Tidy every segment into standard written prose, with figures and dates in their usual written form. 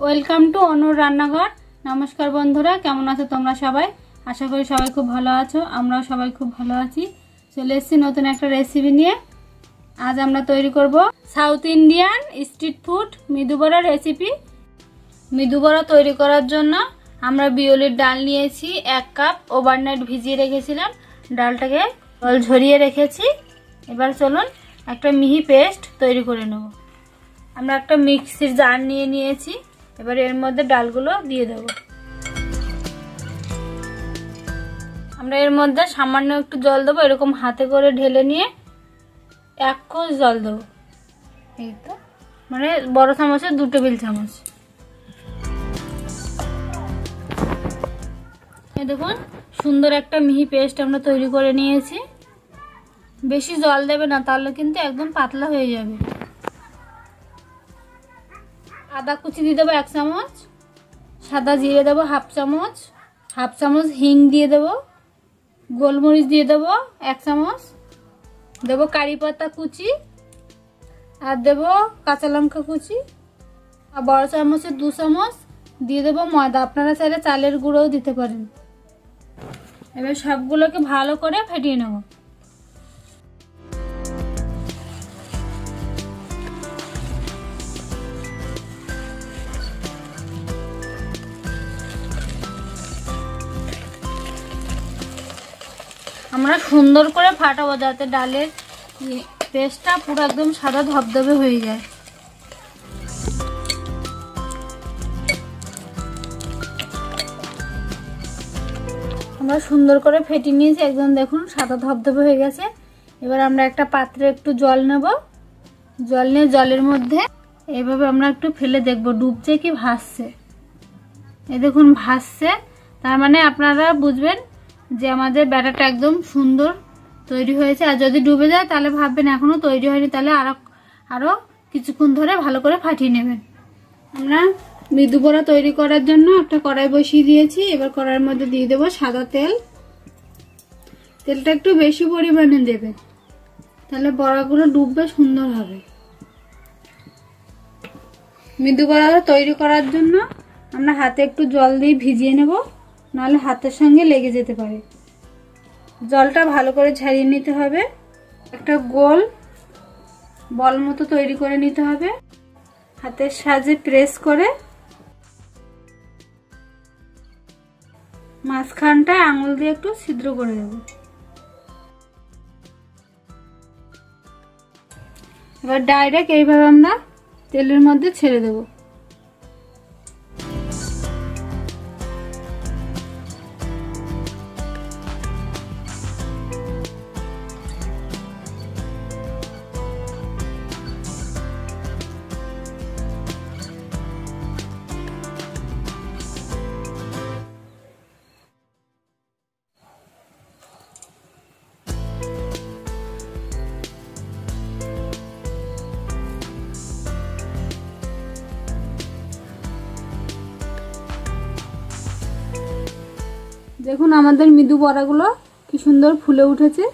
Welcome to অনুর রান্নাঘর। নমস্কার বন্ধুরা, কেমন আছো তোমরা সবাই? আশা করি সবাই খুব ভালো আছো, আমরাও সবাই খুব ভালো আছি। চলে এসেছি নতুন একটা রেসিপি নিয়ে। আজ আমরা তৈরি করব south Indian street food medu বড়া রেসিপি। মেদু বড়া তৈরি করার জন্য আমরা বিউলির ডাল নিয়েছি 1 কাপ, ওভারনাইট ভিজিয়ে রেখেছিলাম। ডালটাকে জল ঝরিয়ে রেখেছি। এবার চলুন একটা মিহি পেস্ট তৈরি করে নেব। আমরা একটা মিক্সির জার নিয়ে নিয়েছি। এবার এর মধ্যে ডালগুলো দিয়ে দেব। আমরা এর মধ্যে সামান্য একটু জল দেবো, এরকম হাতে করে ঢেলে নিয়ে 1 কোষ জল দেবো। এই তো, মানে বড় চামচের 2 টেবিল চামচ। এই দেখুন, সুন্দর একটা মিহি পেস্ট আমরা তৈরি করে নিয়েছি। বেশি জল দেবে না, তাহলে কিন্তু একদম পাতলা হয়ে যাবে। আদা কুচি দিয়ে দেবো 1 চামচ, সাদা জিরে দেবো 1/2 চামচ, 1/2 চামচ হিং দিয়ে দেবো, গোলমরিচ দিয়ে দেবো 1 চামচ, দেবো কারি পাতা কুচি, আর দেবো কাঁচা লঙ্কা কুচি, আর বড় চামচের 2 চামচ দিয়ে দেবো ময়দা। আপনারা চাইলে চালের গুঁড়োও দিতে পারেন। এবার সবগুলোকে ভালো করে ফেটিয়ে নেব। আমরা সুন্দর করে ফাটাবো যাতে ডালের পেস্টটা পুরো একদম সাদা ধবধবে হয়ে যায়। আমরা সুন্দর করে ফেটিয়ে নিয়েছি, একদম দেখুন সাদা ধবধবে হয়ে গেছে। এবার আমরা একটা পাত্রে একটু জল নেব। জল নিয়ে জলের মধ্যে এইভাবে আমরা একটু ফেলে দেখব ডুবছে কি ভাসছে। এই দেখুন ভাসছে, তার মানে আপনারা বুঝবেন যে আমাদের ব্যাটারটা একদম সুন্দর তৈরি হয়েছে। আর যদি ডুবে যায় তাহলে ভাববেন এখনো তৈরি হয়নি, তাহলে আরো কিছুক্ষণ ধরে ভালো করে ফাটিয়ে নেবেন। আমরা মেদু বড়া তৈরি করার জন্য একটা কড়াই বসিয়ে দিয়েছি। এবার কড়াইয়ের মধ্যে দিয়ে দেবো সাদা তেল। তেলটা একটু বেশি পরিমাণে দেবেন, তাহলে বড়াগুলো ডুববে, সুন্দর হবে। মেদু বড়া তৈরি করার জন্য আমরা হাতে একটু জল দিয়ে ভিজিয়ে নেব, নাহলে হাতের সঙ্গে লেগে যেতে পারে। জলটা ভালো করে ঝরিয়ে নিতে হবে। একটা গোল বল মতো তৈরি করে নিতে হবে। হাতের সাহায্যে প্রেস করে মাঝখানটায় আঙুল দিয়ে একটু ছিদ্র করে দেব। এবার ডাইরেক্ট এইভাবে আমরা তেলের মধ্যে ছেড়ে দেব। দেখুন আমাদের মেদু বড়াগুলো কি সুন্দর ফুলে উঠেছে।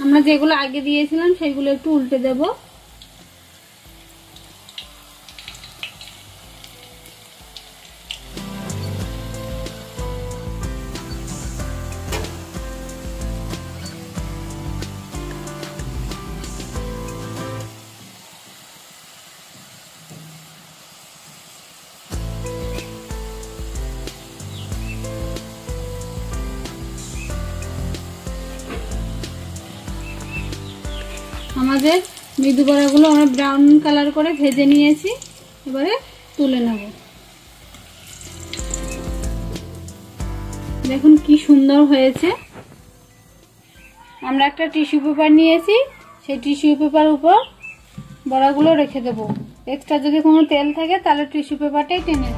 আমরা যেগুলো আগে দিয়েছিলাম সেগুলো একটু উল্টে দেব। আমাদের মেদু বড়াগুলো আমরা ব্রাউন কালার করে ভেজে নিয়েছি। এবারে তুলে নেব। দেখুন কি সুন্দর হয়েছে। আমরা একটা টিস্যু পেপার নিয়েছি, সেই টিস্যু পেপার উপর বড়াগুলো রেখে দেবো। এক্সট্রা যদি কোনো তেল থাকে তাহলে টিস্যু পেপারটাই টেনে নেব।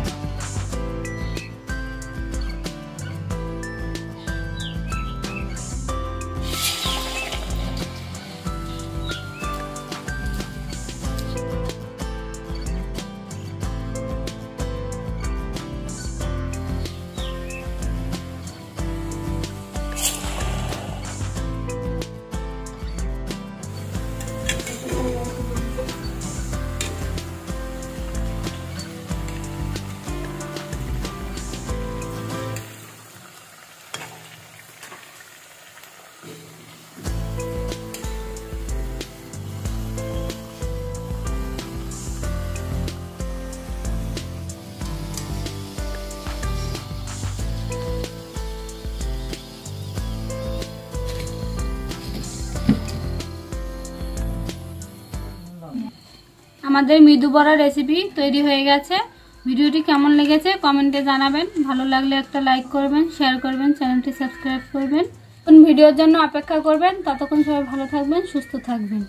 আমাদের মৃদু বড়া রেসিপি তৈরি হয়ে গেছে। ভিডিওটি কেমন লেগেছে কমেন্টে জানাবেন। ভালো লাগলে একটা লাইক করবেন, শেয়ার করবেন, চ্যানেলটি সাবস্ক্রাইব করবেন। কোন ভিডিওর জন্য অপেক্ষা করবেন। ততক্ষণ সবাই ভালো থাকবেন, সুস্থ থাকবেন।